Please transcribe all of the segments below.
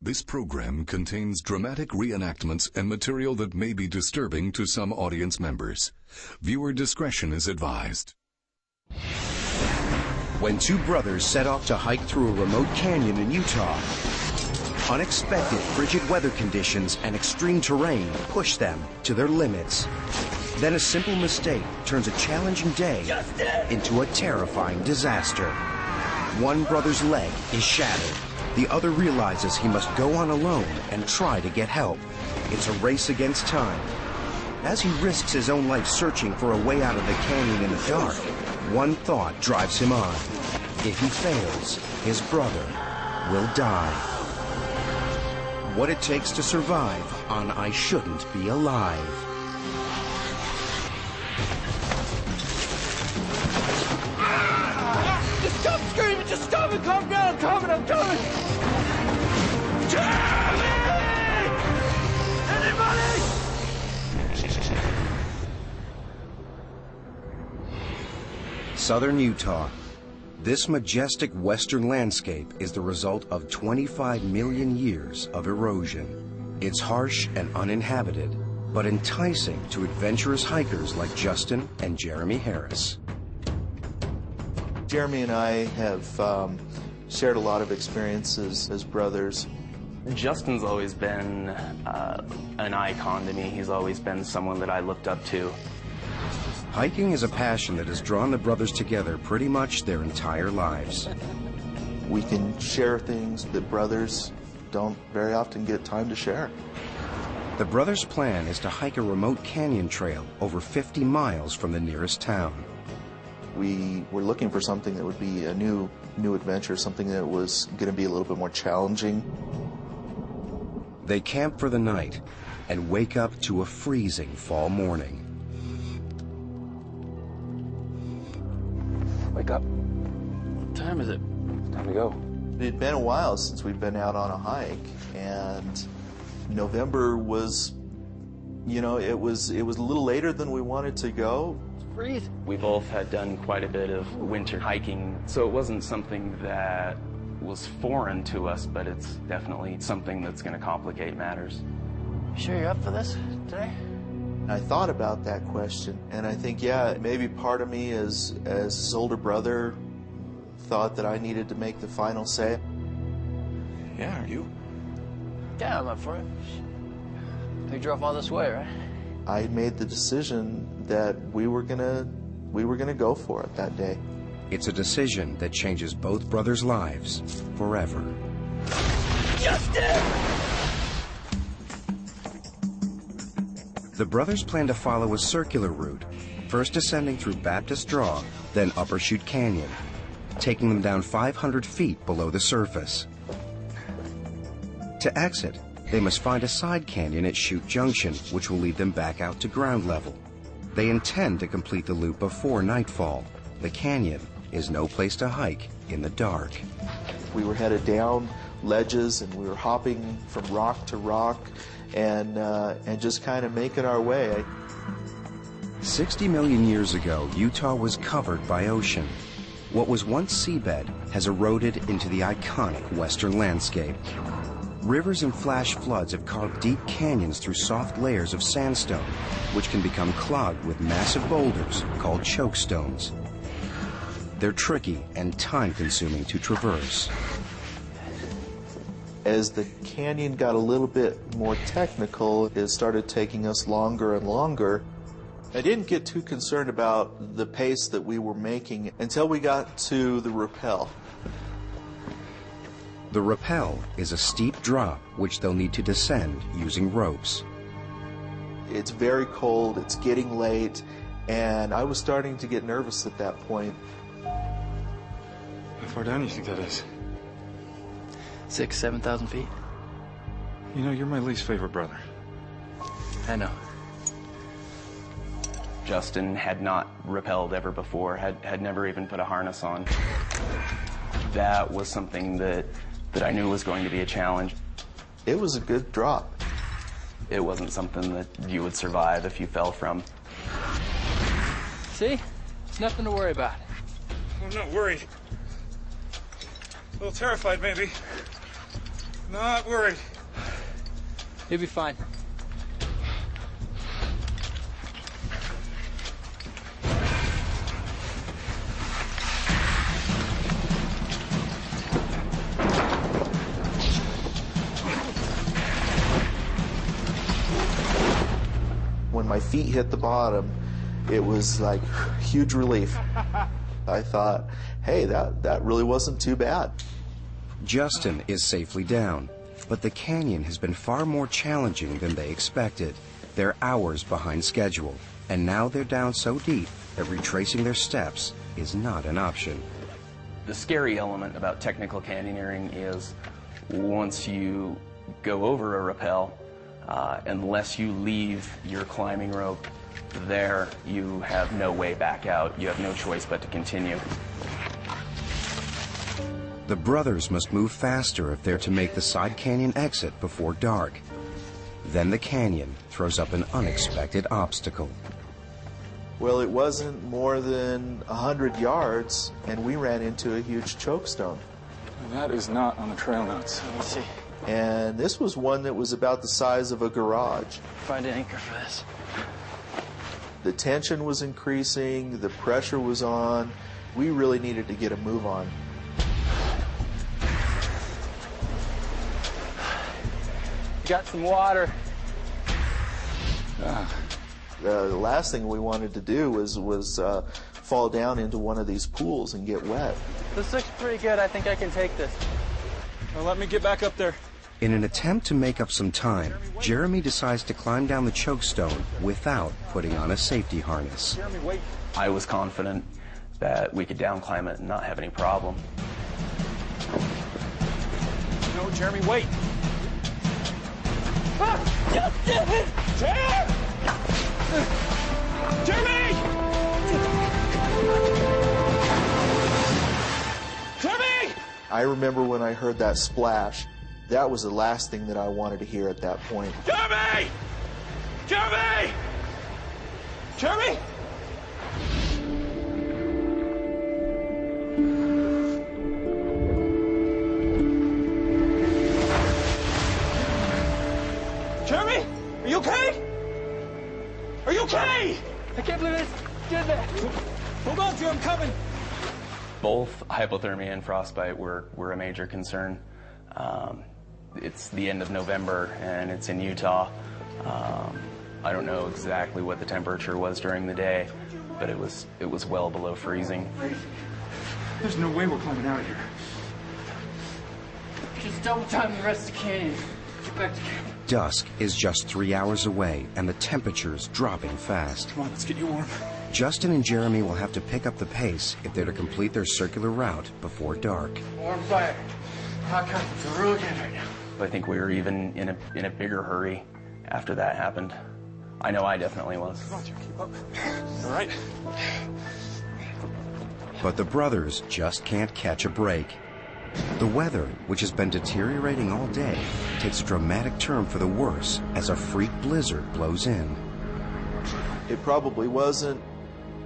This program contains dramatic reenactments and material that may be disturbing to some audience members. Viewer discretion is advised. When two brothers set off to hike through a remote canyon in Utah, unexpected frigid weather conditions and extreme terrain push them to their limits. Then a simple mistake turns a challenging day into a terrifying disaster. One brother's leg is shattered. The other realizes he must go on alone and try to get help. It's a race against time. As he risks his own life searching for a way out of the canyon in the dark, one thought drives him on. If he fails, his brother will die. What it takes to survive on I Shouldn't Be Alive. Just stop screaming! Just stop it! Calm down! I'm coming! I'm coming! Charlie! Anybody? Southern Utah. This majestic western landscape is the result of 25 million years of erosion. It's harsh and uninhabited, but enticing to adventurous hikers like Justin and Jeremy Harris. Jeremy and I have shared a lot of experiences as brothers. Justin's always been an icon to me. He's always been someone that I looked up to. Hiking is a passion that has drawn the brothers together pretty much their entire lives. We can share things that brothers don't very often get time to share. The brothers' plan is to hike a remote canyon trail over 50 miles from the nearest town. We were looking for something that would be a new adventure, something that was going to be a little bit more challenging. They camp for the night and wake up to a freezing fall morning. Wake up. What time is it? It's time to go. It had been a while since we'd been out on a hike, and November was, it was a little later than we wanted to go. We both had done quite a bit of winter hiking, so it wasn't something that was foreign to us, but it's definitely something that's going to complicate matters. You sure you're up for this today? I thought about that question, and I think, maybe part of me as his older brother thought that I needed to make the final say. Yeah, are you? Yeah, I'm up for it. They drove all this way, right? I made the decision that we were gonna go for it that day. It's a decision that changes both brothers' lives forever. Justin! The brothers plan to follow a circular route, first ascending through Baptist Draw, then Upper Chute Canyon, taking them down 500 feet below the surface. To exit, they must find a side canyon at Chute Junction, which will lead them back out to ground level. They intend to complete the loop before nightfall. The canyon is no place to hike in the dark. We were headed down ledges, and we were hopping from rock to rock, and just kind of making our way. 60 million years ago, Utah was covered by ocean. What was once seabed has eroded into the iconic western landscape. Rivers and flash floods have carved deep canyons through soft layers of sandstone, which can become clogged with massive boulders called chokestones. They're tricky and time-consuming to traverse. As the canyon got a little bit more technical, it started taking us longer and longer. I didn't get too concerned about the pace that we were making until we got to the rappel. The rappel is a steep drop which they'll need to descend using ropes. It's very cold, it's getting late, and I was starting to get nervous at that point. How far down do you think that is? 6,000 to 7,000 feet. You know, you're my least favorite brother. I know. Justin had not rappelled ever before, had never even put a harness on. That was something that I knew was going to be a challenge. It was a good drop. It wasn't something that you would survive if you fell from. See? It's nothing to worry about. I'm not worried. A little terrified, maybe. Not worried. You'll be fine. When my feet hit the bottom, it was like huge relief. I thought, hey, that really wasn't too bad. Justin is safely down, but the canyon has been far more challenging than they expected. They're hours behind schedule, and now they're down so deep that retracing their steps is not an option. The scary element about technical canyoneering is once you go over a rappel, unless you leave your climbing rope there, you have no way back out. You have no choice but to continue. The brothers must move faster if they're to make the side canyon exit before dark. Then the canyon throws up an unexpected obstacle. Well, it wasn't more than 100 yards, and we ran into a huge chokestone. That is not on the trail notes. Let me see. And this was one that was about the size of a garage. Find an anchor for this. The tension was increasing, the pressure was on. We really needed to get a move on. Got some water. The last thing we wanted to do was fall down into one of these pools and get wet. This looks pretty good. I think I can take this. Well, let me get back up there. In an attempt to make up some time, Jeremy decides to climb down the chokestone without putting on a safety harness. Jeremy, wait. I was confident that we could down climb it and not have any problem. No, Jeremy, wait. Jeremy! Jeremy! I remember when I heard that splash, that was the last thing that I wanted to hear at that point. Jeremy! Jeremy! Jeremy! Jeremy! Are you okay? Are you okay? I can't believe I did that. Hold on to you, I'm coming. Both hypothermia and frostbite were a major concern. It's the end of November and it's in Utah. I don't know exactly what the temperature was during the day, but it was well below freezing. There's no way we're climbing out of here. Just double time the rest of the canyon. Get back to camp. Dusk is just 3 hours away, and the temperature's dropping fast. Come on, let's get you warm. Justin and Jeremy will have to pick up the pace if they're to complete their circular route before dark. Warm fire. Hot coffee. Feel real good right now. I think we were even in a bigger hurry after that happened. I know I definitely was. Come on, Jim, keep up. All right. But the brothers just can't catch a break. The weather, which has been deteriorating all day, takes a dramatic turn for the worse as a freak blizzard blows in. It probably wasn't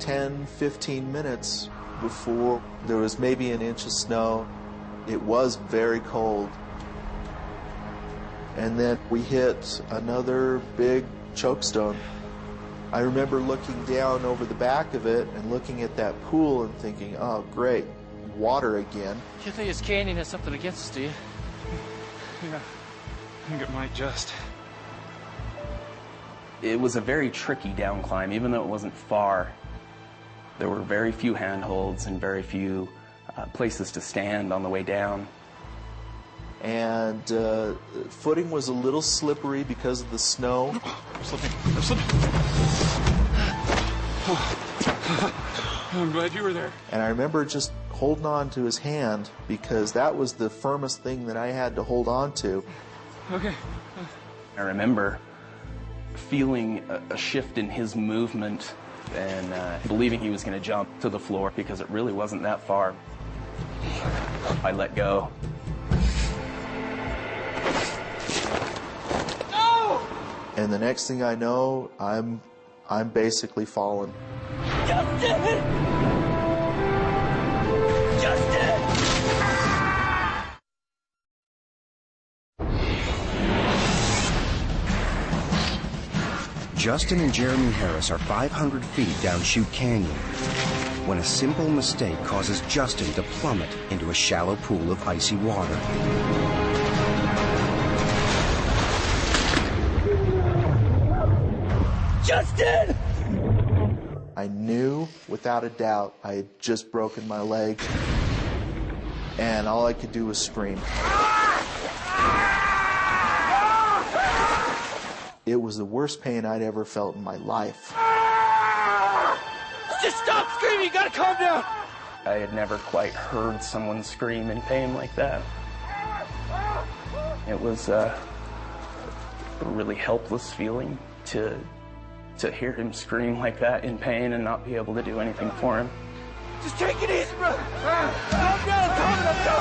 10, 15 minutes before there was maybe an inch of snow. It was very cold. And then we hit another big chokestone. I remember looking down over the back of it and looking at that pool and thinking, oh, great, water again. You think this canyon has something against us, do you? Yeah, I think it might just. It was a very tricky down climb, even though it wasn't far. There were very few handholds and very few places to stand on the way down. And footing was a little slippery because of the snow. I'm slipping. I'm slipping. I'm glad you were there. And I remember just holding on to his hand because that was the firmest thing that I had to hold on to. Okay. I remember feeling a shift in his movement and believing he was going to jump to the floor because it really wasn't that far. I let go. And the next thing I know, I'm basically falling. Justin! Justin! Justin and Jeremy Harris are 500 feet down Chute Canyon when a simple mistake causes Justin to plummet into a shallow pool of icy water. Justin! I knew without a doubt I had just broken my leg, and all I could do was scream. It was the worst pain I'd ever felt in my life. Just stop screaming! You gotta calm down! I had never quite heard someone scream in pain like that. It was a really helpless feeling to hear him scream like that in pain and not be able to do anything for him. Just take it easy, bro! Calm down, I'm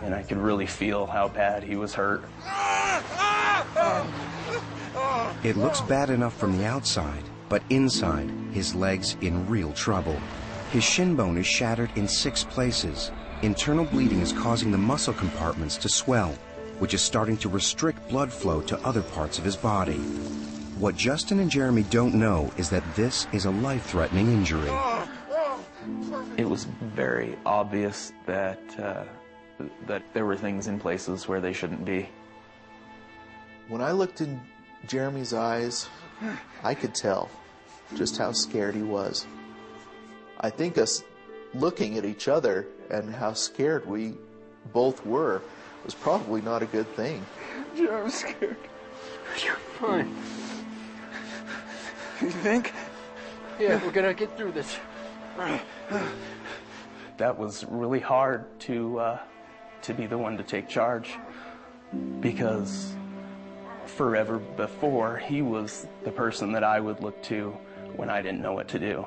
And I could really feel how bad he was hurt. It looks bad enough from the outside, but inside, his leg's in real trouble. His shin bone is shattered in 6 places. Internal bleeding is causing the muscle compartments to swell, which is starting to restrict blood flow to other parts of his body. What Justin and Jeremy don't know is that this is a life-threatening injury. It was very obvious that there were things in places where they shouldn't be. When I looked in Jeremy's eyes, I could tell just how scared he was. I think us looking at each other and how scared we both were was probably not a good thing. Yeah, I'm scared. You're fine. You think? Yeah, we're gonna get through this. That was really hard to be the one to take charge, because forever before, he was the person that I would look to when I didn't know what to do.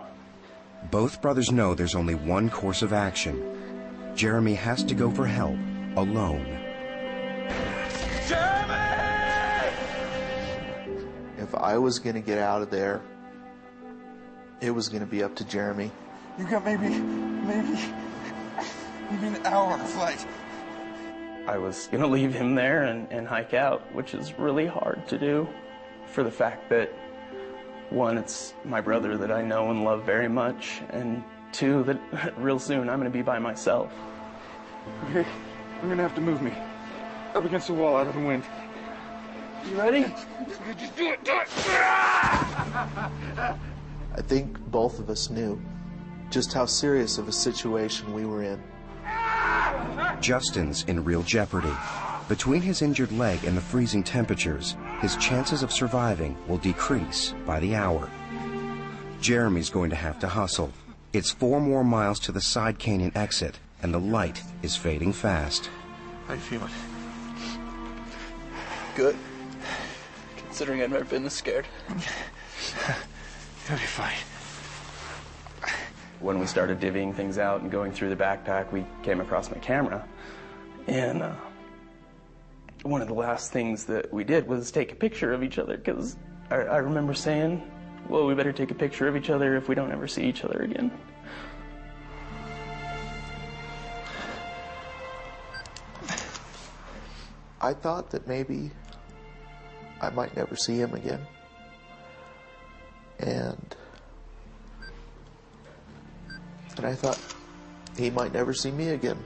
Both brothers know there's only one course of action. Jeremy has to go for help, alone. Jeremy! If I was going to get out of there, it was going to be up to Jeremy. You got maybe an hour flight. I was going to leave him there and hike out, which is really hard to do for the fact that, 1, it's my brother that I know and love very much, and 2, that real soon I'm going to be by myself. Okay, I'm gonna have to move me. Up against the wall, out of the wind. You ready? Just do it, do it! I think both of us knew just how serious of a situation we were in. Justin's in real jeopardy. Between his injured leg and the freezing temperatures, his chances of surviving will decrease by the hour. Jeremy's going to have to hustle. It's 4 more miles to the side canyon exit, and the light is fading fast. How you feeling? Good. Considering I've never been this scared. You'll be fine. When we started divvying things out and going through the backpack, we came across my camera, and one of the last things that we did was take a picture of each other, because I remember saying, well, we better take a picture of each other if we don't ever see each other again. I thought that maybe I might never see him again. And I thought he might never see me again.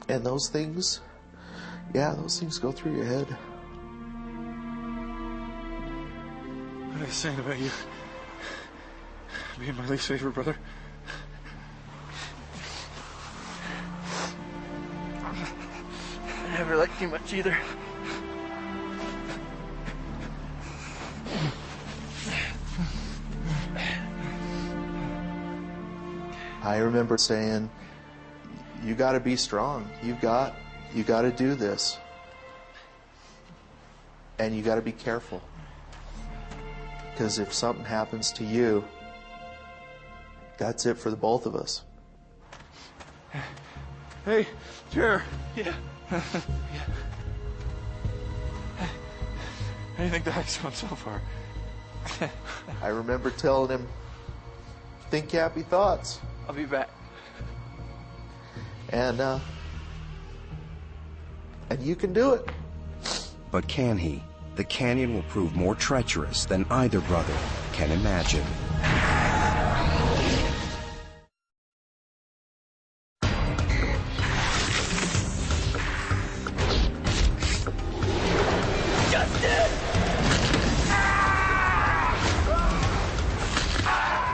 And those things, yeah, those things go through your head. What are they saying about you? Being my least favorite brother? I never liked you much either. I remember saying, you got to be strong. You got to do this. And you got to be careful. Because if something happens to you, that's it for the both of us. Hey, Jer. Yeah. do you think the hike's going so far? I remember telling him, think happy thoughts. I'll be back. And you can do it. But can he? The canyon will prove more treacherous than either brother can imagine.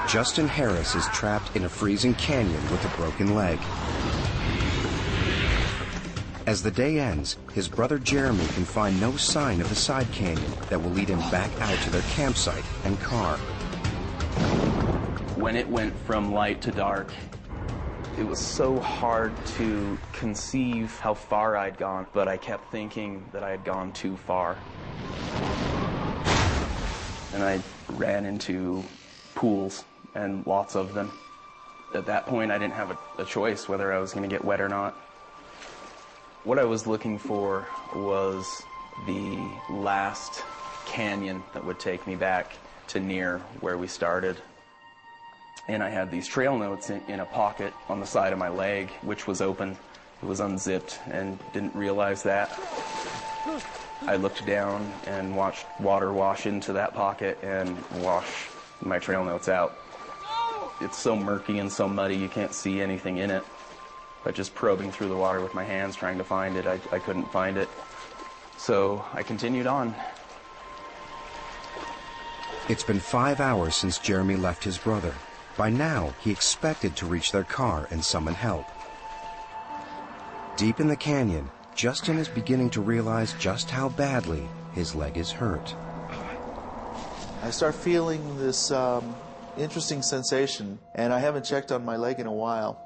Justin Harris is trapped in a freezing canyon with a broken leg. As the day ends, his brother Jeremy can find no sign of the side canyon that will lead him back out to their campsite and car. When it went from light to dark, it was so hard to conceive how far I'd gone, but I kept thinking that I had gone too far. And I ran into pools, and lots of them. At that point, I didn't have a choice whether I was going to get wet or not. What I was looking for was the last canyon that would take me back to near where we started. And I had these trail notes in a pocket on the side of my leg, which was open. It was unzipped and didn't realize that. I looked down and watched water wash into that pocket and wash my trail notes out. It's so murky and so muddy you can't see anything in it. But just probing through the water with my hands trying to find it, I couldn't find it. So I continued on. It's been 5 hours since Jeremy left his brother. By now, he expected to reach their car and summon help. Deep in the canyon, Justin is beginning to realize just how badly his leg is hurt. I start feeling this interesting sensation, and I haven't checked on my leg in a while,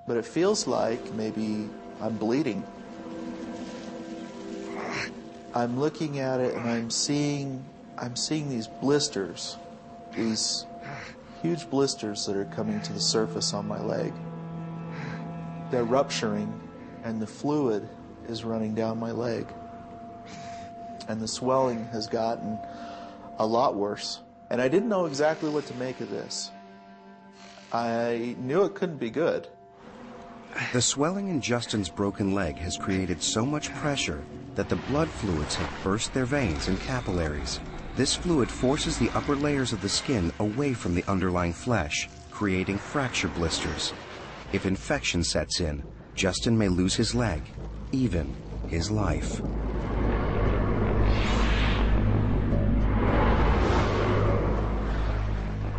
but it feels like maybe I'm bleeding. I'm looking at it and I'm seeing these blisters, these huge blisters that are coming to the surface on my leg. They're rupturing and the fluid is running down my leg. And the swelling has gotten a lot worse. And I didn't know exactly what to make of this. I knew it couldn't be good. The swelling in Justin's broken leg has created so much pressure that the blood fluids have burst their veins and capillaries. This fluid forces the upper layers of the skin away from the underlying flesh, creating fracture blisters. If infection sets in, Justin may lose his leg, even his life.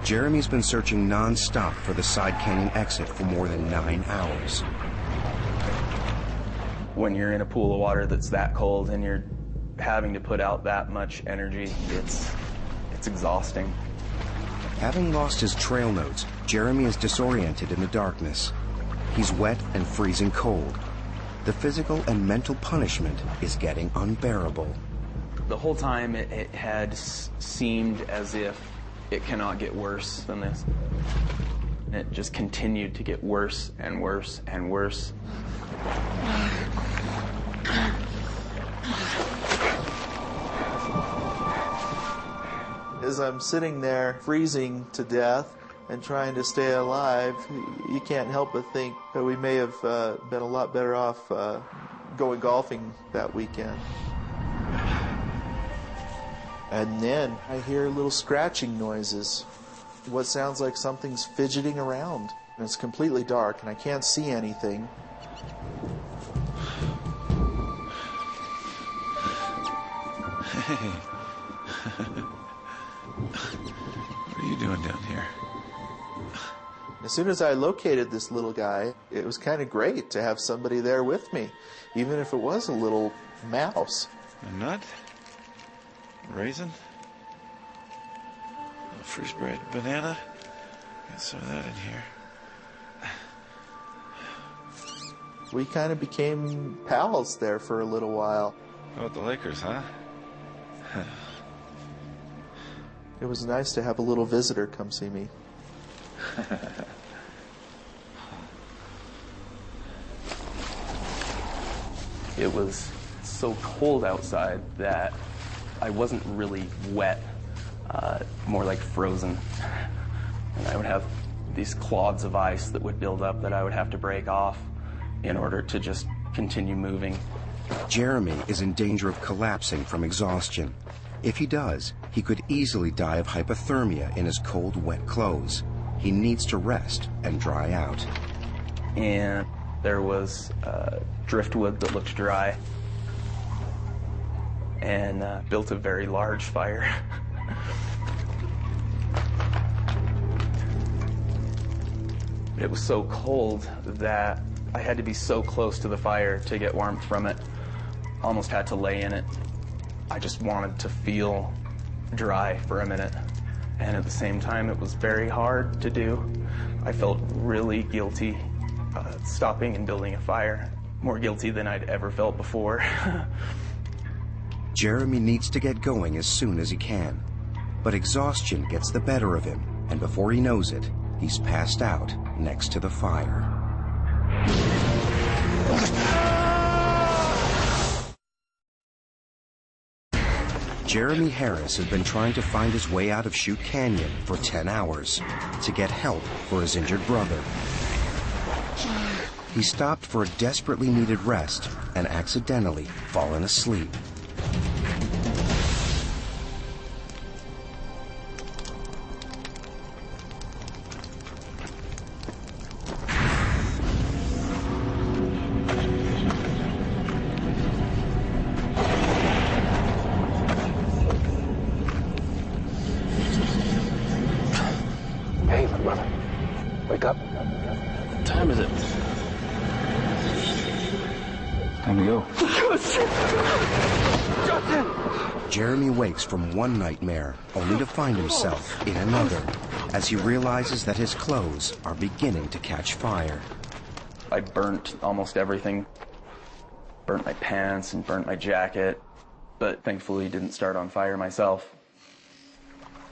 Jeremy's been searching non-stop for the side canyon exit for more than 9 hours. When you're in a pool of water that's that cold and you're having to put out that much energy, it's exhausting. Having lost his trail notes, Jeremy is disoriented in the darkness. He's wet and freezing cold. The physical and mental punishment is getting unbearable. The whole time it had seemed as if it cannot get worse than this. And it just continued to get worse and worse and worse. As I'm sitting there freezing to death and trying to stay alive, you can't help but think that we may have been a lot better off going golfing that weekend. And then I hear little scratching noises, what sounds like something's fidgeting around. And it's completely dark and I can't see anything. Hey. What are you doing down here? As soon as I located this little guy, it was kind of great to have somebody there with me, even if it was a little mouse. A nut? A raisin? A freeze-dried banana? Got some of that in here. We kind of became pals there for a little while. How about the Lakers, huh? It was nice to have a little visitor come see me. It was so cold outside that I wasn't really wet, more like frozen. And I would have these clods of ice that would build up that I would have to break off in order to just continue moving. Jeremy is in danger of collapsing from exhaustion. If he does, he could easily die of hypothermia in his cold, wet clothes. He needs to rest and dry out. And there was driftwood that looked dry, and built a very large fire. It was so cold that I had to be so close to the fire to get warmth from it. Almost had to lay in it. I just wanted to feel dry for a minute. And at the same time, it was very hard to do. I felt really guilty stopping and building a fire. More guilty than I'd ever felt before. Jeremy needs to get going as soon as he can. But exhaustion gets the better of him, and before he knows it, he's passed out next to the fire. Jeremy Harris has been trying to find his way out of Chute Canyon for 10 hours to get help for his injured brother. He stopped for a desperately needed rest and accidentally fallen asleep. Hey, my brother. Wake up. What time is it? Time to go. Jeremy wakes from one nightmare, only to find himself in another, as he realizes that his clothes are beginning to catch fire. I burnt almost everything. Burnt my pants and burnt my jacket, but thankfully didn't start on fire myself.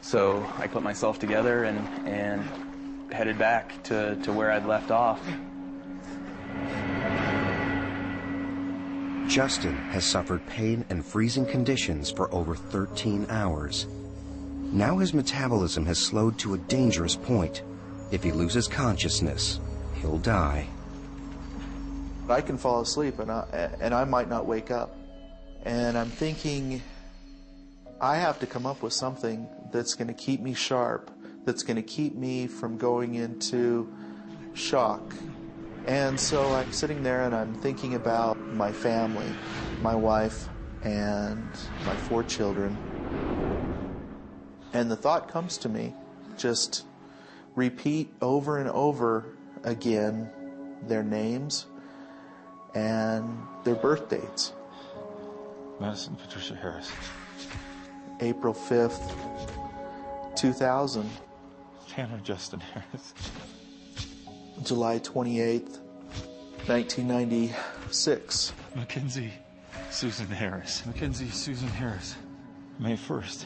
So I put myself together and headed back to where I'd left off. Justin has suffered pain and freezing conditions for over 13 hours. Now his metabolism has slowed to a dangerous point. If he loses consciousness, he'll die. I can fall asleep and I might not wake up. And I'm thinking, I have to come up with something that's going to keep me sharp, that's going to keep me from going into shock. And so I'm sitting there and I'm thinking about my family, my wife and my 4 children. And the thought comes to me, just repeat over and over again their names and their birth dates. Madison Patricia Harris. April 5th, 2000. Tanner Justin Harris. July 28th, 1996. Mackenzie Susan Harris. Mackenzie Susan Harris. May 1st,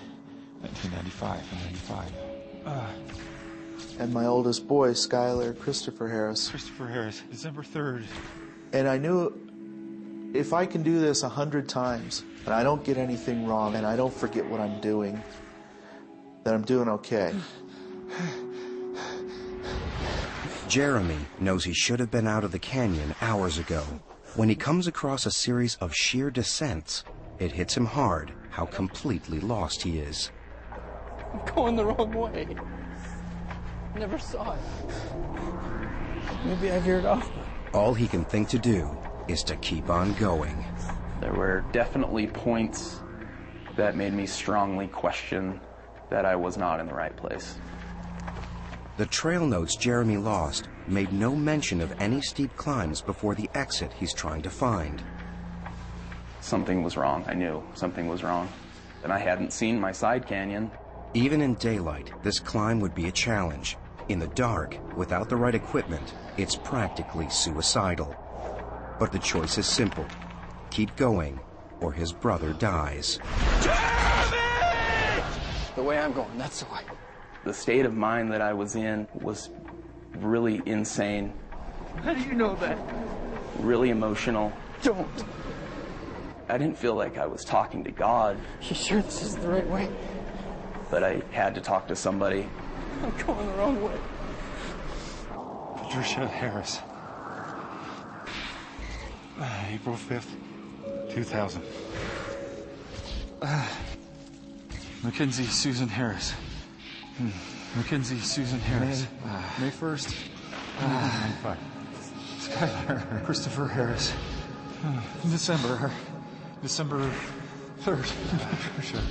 1995 and 95. And my oldest boy, Skylar Christopher Harris. Christopher Harris, December 3rd. And I knew if I can do this 100 times and I don't get anything wrong and I don't forget what I'm doing, then I'm doing okay. Jeremy knows he should have been out of the canyon hours ago. When he comes across a series of sheer descents, it hits him hard how completely lost he is. I'm going the wrong way. Never saw it. Maybe I veered off. All he can think to do is to keep on going. There were definitely points that made me strongly question that I was not in the right place. The trail notes Jeremy lost made no mention of any steep climbs before the exit he's trying to find. Something was wrong. I knew something was wrong. And I hadn't seen my side canyon. Even in daylight, this climb would be a challenge. In the dark, without the right equipment, it's practically suicidal. But the choice is simple. Keep going, or his brother dies. Jeremy! The way I'm going, that's the way. The state of mind that I was in was really insane. How do you know that? Really emotional. Don't. I didn't feel like I was talking to God, You sure this is the right way? but I had to talk to somebody. I'm going the wrong way. Patricia Harris. April 5th, 2000. Mackenzie Susan Harris. Mackenzie Susan Harris. May 1st, 1995. Skylar Christopher Harris. December 3rd. Patricia.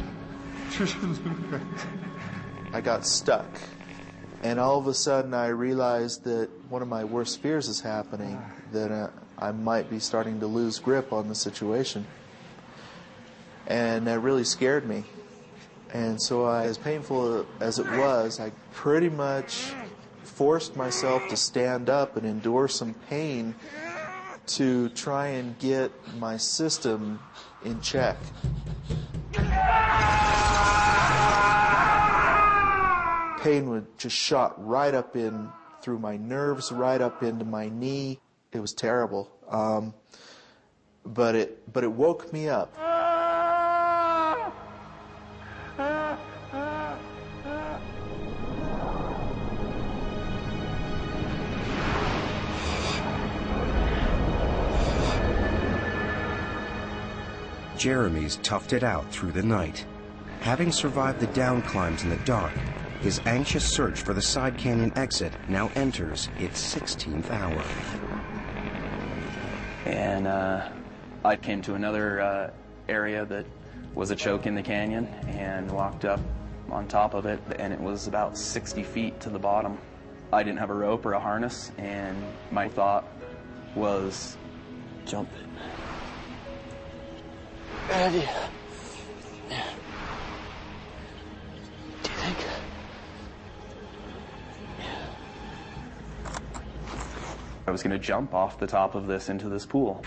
I got stuck. And all of a sudden I realized that one of my worst fears is happening, that I might be starting to lose grip on the situation. And that really scared me. And so as painful as it was, I pretty much forced myself to stand up and endure some pain to try and get my system in check. Pain would just shot right up in through my nerves, right up into my knee. It was terrible, but it woke me up. Jeremy's toughed it out through the night. Having survived the down climbs in the dark, his anxious search for the side canyon exit now enters its 16th hour. And I came to another area that was a choke in the canyon and walked up on top of it, and it was about 60 feet to the bottom. I didn't have a rope or a harness, and my thought was, jump it. Bad idea. Yeah. Do you think? I was going to jump off the top of this into this pool.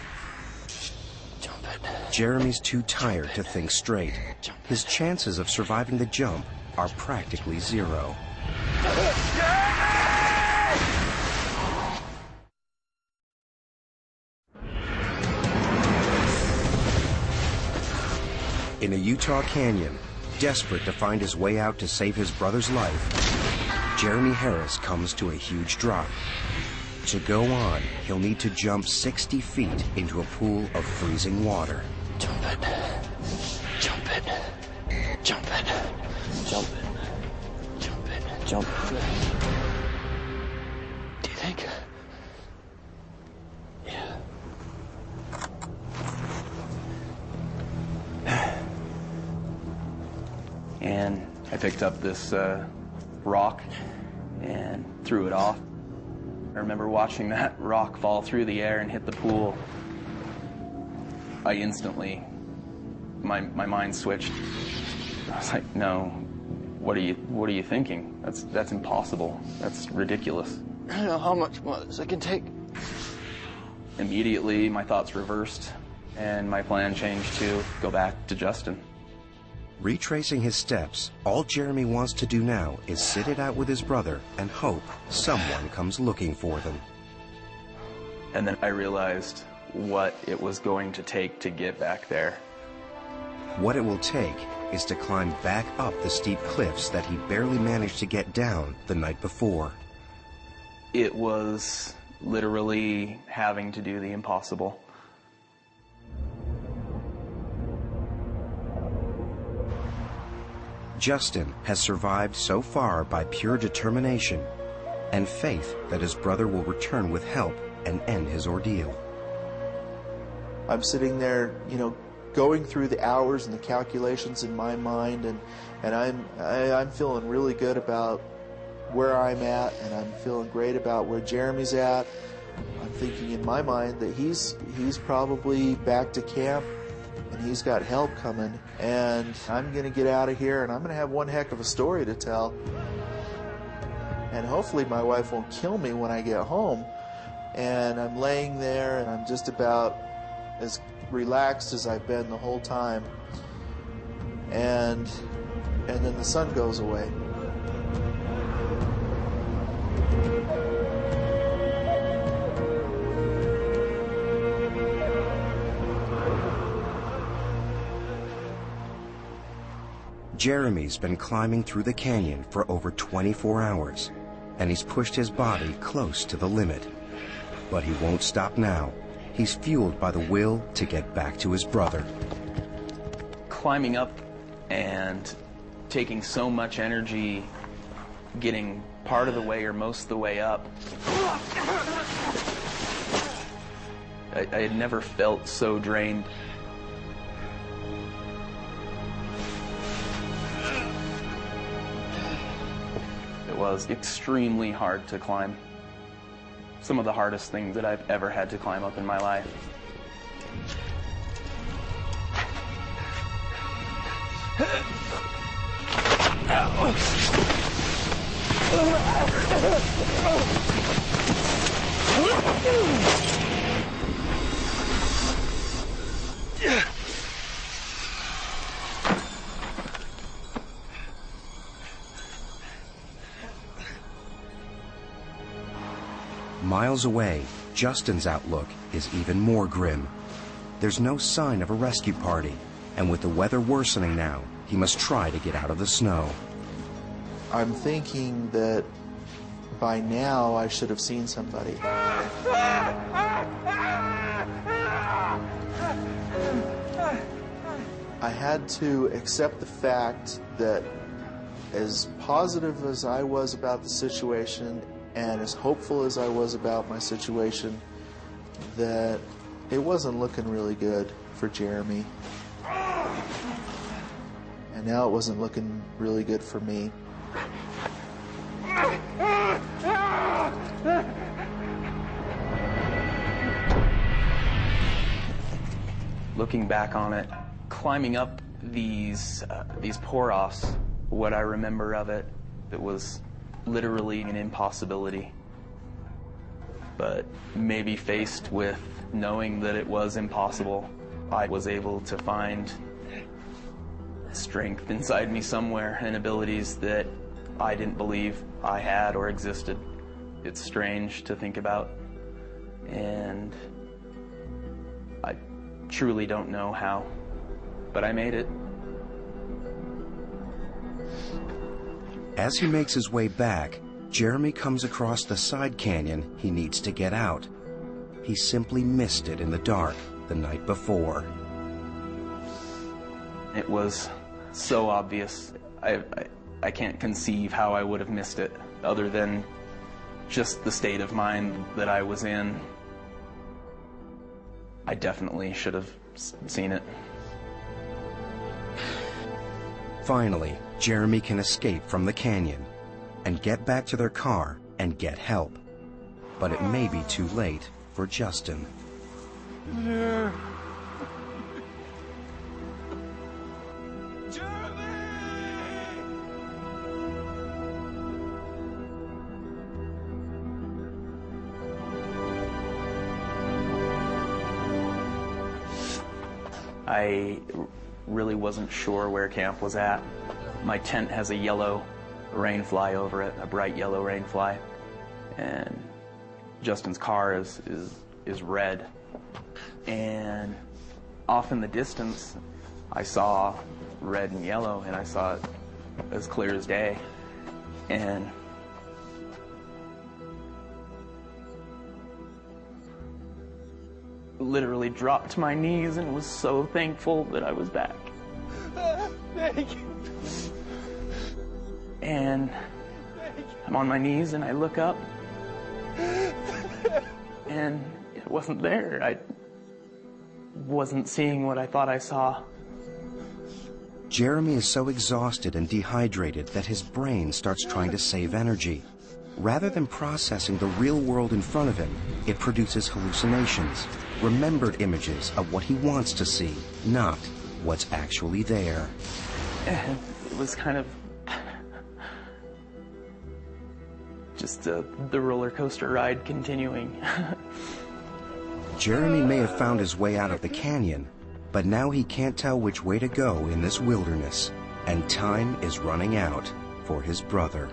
Jump it. Jeremy's too tired to think straight. His chances of surviving the jump are practically zero. In a Utah canyon, desperate to find his way out to save his brother's life, Jeremy Harris comes to a huge drop. To go on, he'll need to jump 60 feet into a pool of freezing water. Jump it. Jump it. Jump it. Jump it. Jump it. Jump it. Do you think? Yeah. And I picked up this rock and threw it off. I remember watching that rock fall through the air and hit the pool. I instantly, my mind switched. I was like, no, what are you thinking? That's impossible. That's ridiculous. I don't know how much more this I can take. Immediately, my thoughts reversed, and my plan changed to go back to Justin. Retracing his steps, all Jeremy wants to do now is sit it out with his brother and hope someone comes looking for them. And then I realized what it was going to take to get back there. What it will take is to climb back up the steep cliffs that he barely managed to get down the night before. It was literally having to do the impossible. Justin has survived so far by pure determination and faith that his brother will return with help and end his ordeal. I'm sitting there, going through the hours and the calculations in my mind, and I'm feeling really good about where I'm at, and I'm feeling great about where Jeremy's at. I'm thinking in my mind that he's probably back to camp, and he's got help coming, and I'm going to get out of here, and I'm going to have one heck of a story to tell. And hopefully my wife won't kill me when I get home. And I'm laying there, and I'm just about as relaxed as I've been the whole time. And then the sun goes away. Jeremy's been climbing through the canyon for over 24 hours, and he's pushed his body close to the limit. But he won't stop now. He's fueled by the will to get back to his brother. Climbing up and taking so much energy, getting part of the way or most of the way up, I had never felt so drained. It was extremely hard to climb. Some of the hardest things that I've ever had to climb up in my life. Miles away, Justin's outlook is even more grim. There's no sign of a rescue party, and with the weather worsening now, he must try to get out of the snow. I'm thinking that by now I should have seen somebody. I had to accept the fact that as positive as I was about the situation and as hopeful as I was about my situation, that it wasn't looking really good for Jeremy. And now it wasn't looking really good for me. Looking back on it, climbing up these pour-offs, what I remember of it, it was literally an impossibility. But maybe faced with knowing that it was impossible, I was able to find strength inside me somewhere and abilities that I didn't believe I had or existed. It's strange to think about, and I truly don't know how, but I made it. As he makes his way back, Jeremy comes across the side canyon he needs to get out. He simply missed it in the dark the night before. It was so obvious. I can't conceive how I would have missed it, other than just the state of mind that I was in. I definitely should have seen it. Finally, Jeremy can escape from the canyon and get back to their car and get help. But it may be too late for Justin. I really wasn't sure where camp was at. My tent has a yellow rain fly over it, a bright yellow rain fly, and Justin's car is red. And off in the distance, I saw red and yellow, and I saw it as clear as day. And literally dropped to my knees and was so thankful that I was back. Thank you. And I'm on my knees and I look up and it wasn't there. I wasn't seeing what I thought I saw. Jeremy is so exhausted and dehydrated that his brain starts trying to save energy. Rather than processing the real world in front of him, it produces hallucinations, remembered images of what he wants to see, not what's actually there. And it was kind of just the roller coaster ride continuing. Jeremy may have found his way out of the canyon, but now he can't tell which way to go in this wilderness, and time is running out for his brother.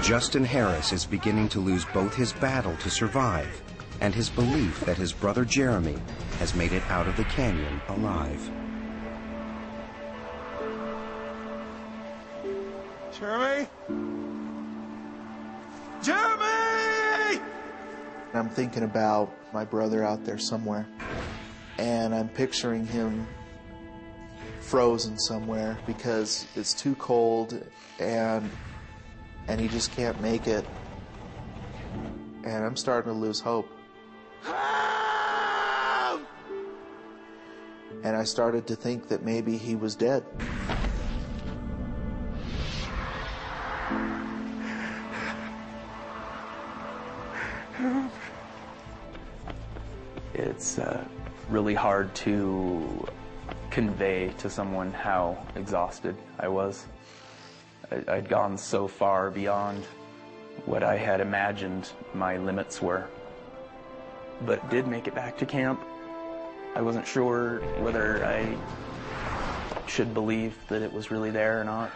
Justin Harris is beginning to lose both his battle to survive and his belief that his brother Jeremy has made it out of the canyon alive. Jeremy? Jeremy! I'm thinking about my brother out there somewhere, and I'm picturing him frozen somewhere because it's too cold and he just can't make it. And I'm starting to lose hope. And I started to think that maybe he was dead. It's really hard to convey to someone how exhausted I was. I'd gone so far beyond what I had imagined my limits were. But did make it back to camp. I wasn't sure whether I should believe that it was really there or not.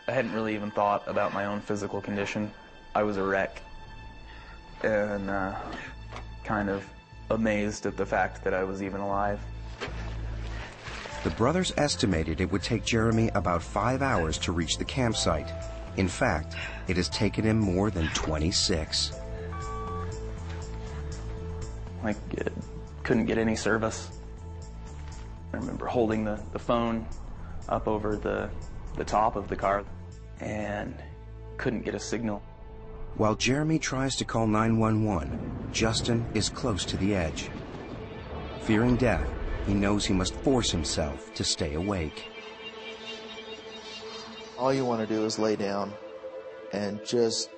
I hadn't really even thought about my own physical condition. I was a wreck, and kind of amazed at the fact that I was even alive. The brothers estimated it would take Jeremy about 5 hours to reach the campsite. In fact, it has taken him more than 26. I couldn't get any service. I remember holding the phone up over the top of the car and couldn't get a signal. While Jeremy tries to call 911, Justin is close to the edge. Fearing death, he knows he must force himself to stay awake. All you want to do is lay down and just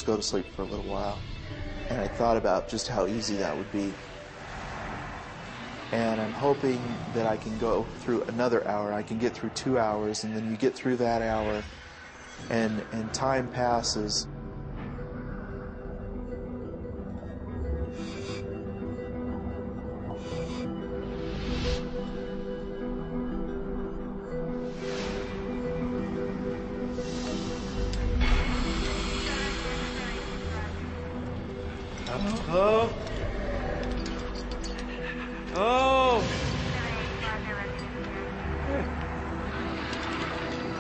go to sleep for a little while. And I thought about just how easy that would be. And I'm hoping that I can go through another hour. I can get through 2 hours, and then you get through that hour, and time passes. Oh. Oh.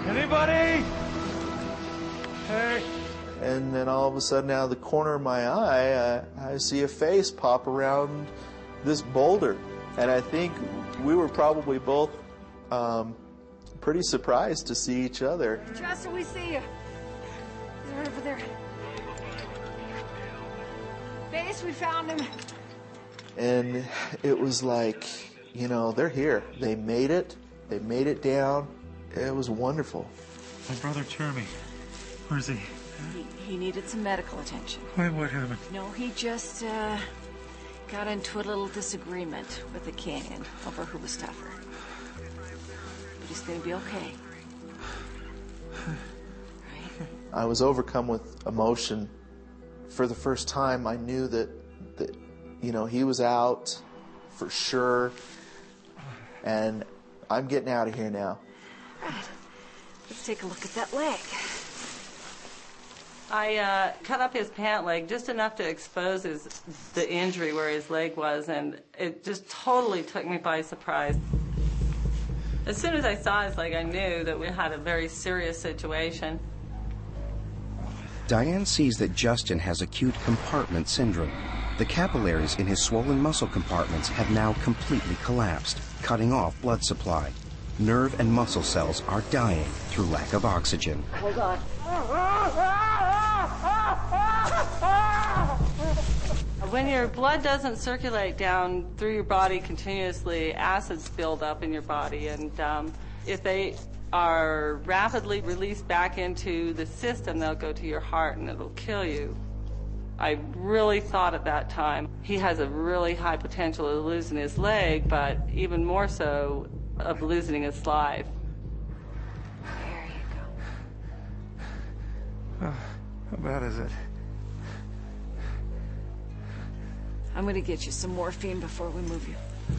Anybody? Hey. And then all of a sudden, out of the corner of my eye, I see a face pop around this boulder. And I think we were probably both pretty surprised to see each other. Justin, we see you. He's right over there. Base, we found him. And it was like, you know, they're here. They made it. They made it down. It was wonderful. My brother Jeremy. Where's he? He needed some medical attention. Wait, what happened? No, he just got into a little disagreement with the canyon over who was tougher. But he's gonna be okay. Right? I was overcome with emotion. For the first time, I knew that you know, he was out for sure, and I'm getting out of here now. Right. Let's take a look at that leg. I cut up his pant leg just enough to expose the injury where his leg was, and it just totally took me by surprise. As soon as I saw his leg, I knew that we had a very serious situation. Diane sees that Justin has acute compartment syndrome. The capillaries in his swollen muscle compartments have now completely collapsed, cutting off blood supply. Nerve and muscle cells are dying through lack of oxygen. Hold on. When your blood doesn't circulate down through your body continuously, acids build up in your body, and if they are rapidly released back into the system, they'll go to your heart and it'll kill you. I really thought at that time he has a really high potential of losing his leg, but even more so of losing his life. There you go. How bad is it? I'm gonna get you some morphine before we move you.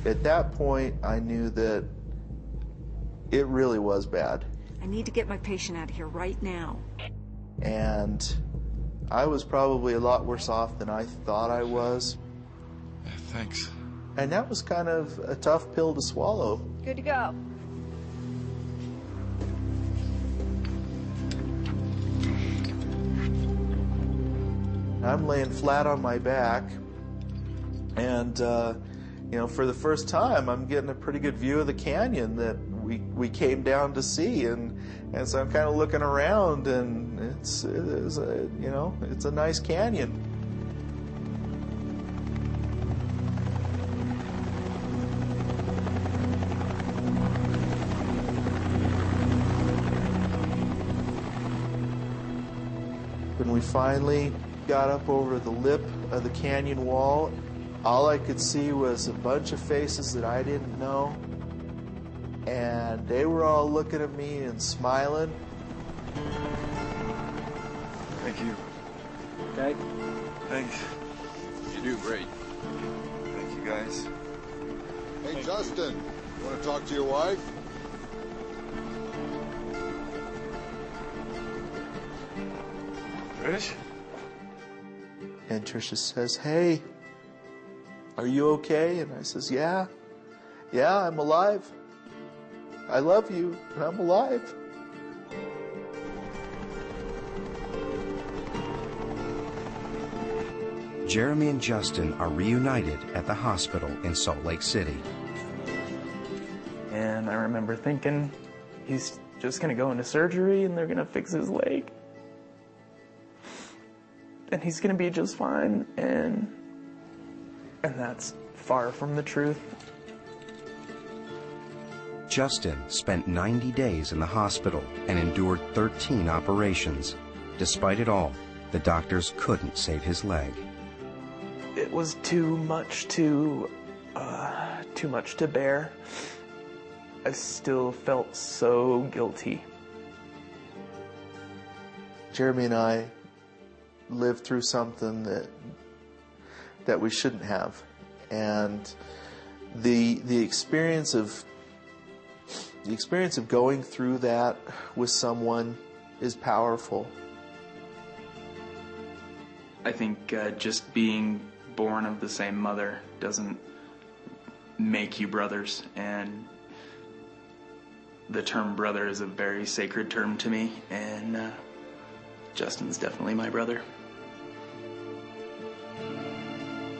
At that point, I knew that it really was bad. I need to get my patient out of here right now. And I was probably a lot worse off than I thought I was. Yeah, thanks. And that was kind of a tough pill to swallow. Good to go. I'm laying flat on my back, and you know, for the first time, I'm getting a pretty good view of the canyon that we came down to see, and so I'm kind of looking around, and it's a nice canyon. When we finally got up over the lip of the canyon wall, all I could see was a bunch of faces that I didn't know, and they were all looking at me and smiling. Thank you. Okay. Thanks. You do great. Thank you, guys. Hey, Justin, you want to talk to your wife? Trish? And Tricia says, "Hey, are you okay?" And I says, yeah, I'm alive. I love you, and I'm alive." Jeremy and Justin are reunited at the hospital in Salt Lake City. And I remember thinking, he's just going to go into surgery and they're going to fix his leg. And he's going to be just fine, and that's far from the truth. Justin spent 90 days in the hospital and endured 13 operations. Despite it all, the doctors couldn't save his leg. It was too much to bear. I still felt so guilty. Jeremy and I lived through something that we shouldn't have, and the experience of going through that with someone is powerful. I think just being born of the same mother doesn't make you brothers, and the term brother is a very sacred term to me, and Justin's definitely my brother.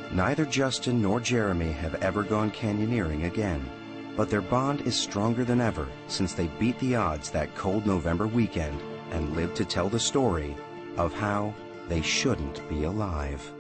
Neither Justin nor Jeremy have ever gone canyoneering again, but their bond is stronger than ever since they beat the odds that cold November weekend and lived to tell the story of how they shouldn't be alive.